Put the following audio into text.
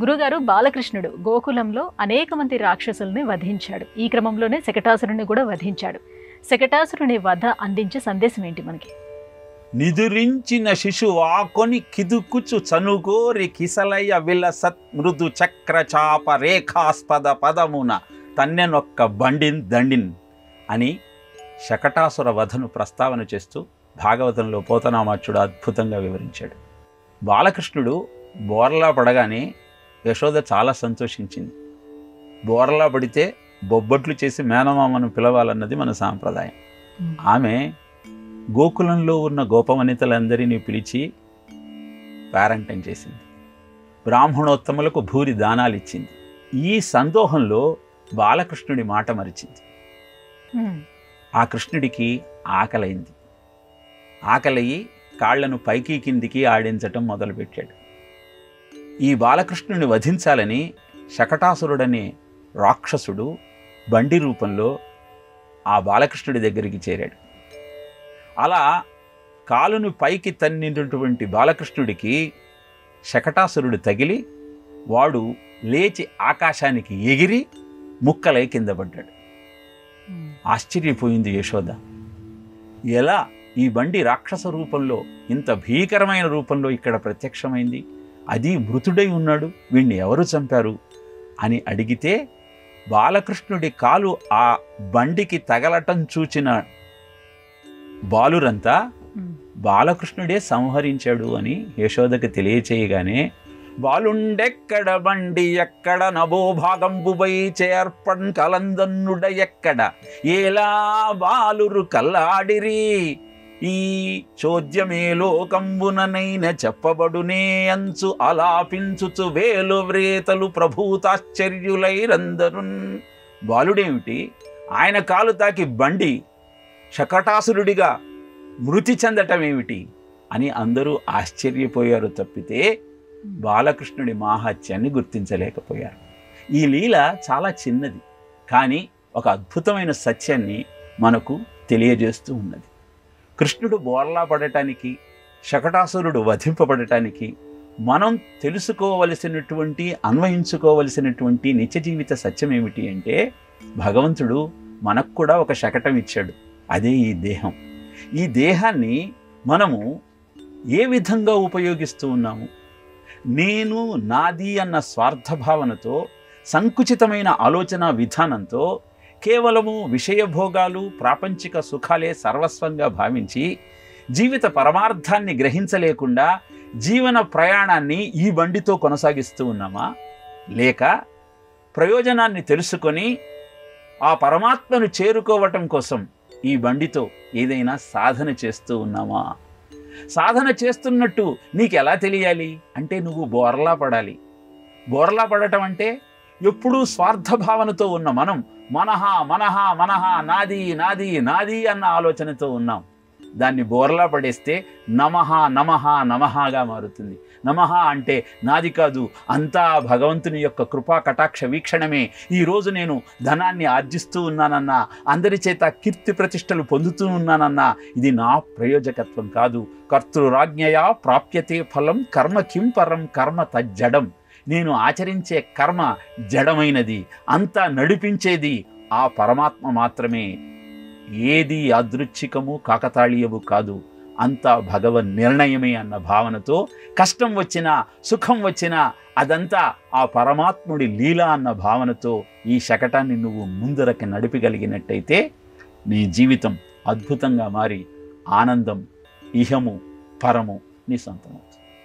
గురుగారు, బాలకృష్ణుడు గోకులంలో అనేక మంది రాక్షసుల్ని వధించాడు. ఈ క్రమంలోనే శకటాసురుని కూడా వధించాడు. శకటాసురుని వధ అందించే సందేశం ఏంటి మనకి? నిదురించిన శిశువాకొని కిదుకుచు చనుగోరి కిసలయ్య విలసత్ మృదు చక్ర చాప రేఖాస్పద పదమున తన్నెనొక్క బండిన్ దండిన్ అని శకటాసుర వధను ప్రస్తావన చేస్తూ భాగవతంలో పోతనామాచ్యుడు అద్భుతంగా వివరించాడు. బాలకృష్ణుడు బోర్లా పడగానే యశోద చాలా సంతోషించింది. బోర్లా పడితే బొబ్బట్లు చేసి మేనమామను పిలవాలన్నది మన సాంప్రదాయం. ఆమె గోకులంలో ఉన్న గోపవనితలందరినీ పిలిచి పేరంటం చేసింది. బ్రాహ్మణోత్తములకు భూరి దానాలు ఇచ్చింది. ఈ సందోహంలో బాలకృష్ణుడి మాట మరిచింది. ఆ కృష్ణుడికి ఆకలైంది. ఆకలయ్యి కాళ్లను పైకి కిందికి ఆడించటం మొదలుపెట్టాడు. ఈ బాలకృష్ణుని వధించాలని శకటాసురుడనే రాక్షసుడు బండి రూపంలో ఆ బాలకృష్ణుడి దగ్గరికి చేరాడు. అలా కాలును పైకి తన్నినటువంటి బాలకృష్ణుడికి శకటాసురుడు తగిలి వాడు లేచి ఆకాశానికి ఎగిరి ముక్కలై కింద పడ్డాడు. ఆశ్చర్యపోయింది యశోద. ఎలా ఈ బండి రాక్షస రూపంలో, ఇంత భీకరమైన రూపంలో ఇక్కడ ప్రత్యక్షమైంది? అది మృతుడై ఉన్నాడు, వీణ్ణి ఎవరు చంపారు అని అడిగితే బాలకృష్ణుడి కాలు ఆ బండికి తగలటం చూచిన బాలురంతా బాలకృష్ణుడే సంహరించాడు అని యశోదకి తెలియచేయగానే, బాలుండెక్కడ బండి ఎక్కడ నభోభాగంబుబై చేర్పణ్ కలందన్నుడ ఎక్కడ ఏలా బాలురు కల్లాడిరి ఈ చోద్యమే లోకంబుననైన చెప్పబడునే అంచు అలాపించుచు వేలు వ్రేతలు ప్రభూతాశ్చర్యులైరందరున్. బాలుడేమిటి, ఆయన కాలు తాకి బండి శకటాసురుడిగా మృతి చెందటమేమిటి అని అందరూ ఆశ్చర్యపోయారు తప్పితే బాలకృష్ణుడి మాహాత్యాన్ని గుర్తించలేకపోయారు. ఈ లీల చాలా చిన్నది, కానీ ఒక అద్భుతమైన సత్యాన్ని మనకు తెలియజేస్తూ ఉన్నది. కృష్ణుడు బోర్లా పడటానికి, శకటాసురుడు వధింపబడటానికి మనం తెలుసుకోవలసినటువంటి, అన్వయించుకోవలసినటువంటి నిత్య జీవిత సత్యం ఏమిటి అంటే, భగవంతుడు మనకు కూడా ఒక శకటం ఇచ్చాడు. అదే ఈ దేహం. ఈ దేహాన్ని మనము ఏ విధంగా ఉపయోగిస్తూ ఉన్నాము? నేను, నాది అన్న స్వార్థభావనతో, సంకుచితమైన ఆలోచన విధానంతో, కేవలము విషయభోగాలు, ప్రాపంచిక సుఖాలే సర్వస్వంగా భావించి జీవిత పరమార్థాన్ని గ్రహించలేకుండా జీవన ప్రయాణాన్ని ఈ బండితో కొనసాగిస్తూ ఉన్నామా? లేక ప్రయోజనాన్ని తెలుసుకొని ఆ పరమాత్మను చేరుకోవటం కోసం ఈ బండితో ఏదైనా సాధన చేస్తూ ఉన్నామా? సాధన చేస్తున్నట్టు నీకు ఎలా తెలియాలి అంటే, నువ్వు బోర్లా పడాలి. బోర్లా పడటం అంటే ఎప్పుడూ స్వార్థభావనతో ఉన్న మనం మనహ మనహ మనహ, నాది నాది నాది అన్న ఆలోచనతో ఉన్నాం. దాన్ని బోర్లా పడేస్తే నమః నమః నమఃగా మారుతుంది. నమః అంటే నాది కాదు, అంతా భగవంతుని యొక్క కృపా కటాక్ష వీక్షణమే. ఈరోజు నేను ధనాన్ని ఆర్జిస్తూ ఉన్నానన్నా, అందరి చేత కీర్తి ప్రతిష్టలు పొందుతూ ఉన్నానన్నా, ఇది నా ప్రయోజకత్వం కాదు. కర్తృరాజ్ఞయా ప్రాప్యతే ఫలం కర్మ కిం పరం కర్మ తజ్జడం. నేను ఆచరించే కర్మ జడమైనది, అంతా నడిపించేది ఆ పరమాత్మ మాత్రమే. ఏది యాదృచ్ఛికము కాకతాళీయము కాదు, అంతా భగవన్ నిర్ణయమే అన్న భావనతో కష్టం వచ్చినా సుఖం వచ్చినా అదంతా ఆ పరమాత్ముడి లీల అన్న భావనతో ఈ శకటాన్ని నువ్వు ముందరకి నడిపగలిగినట్టయితే నీ జీవితం అద్భుతంగా మారి ఆనందం ఇహము పరము నీ సొంతమవుతుంది.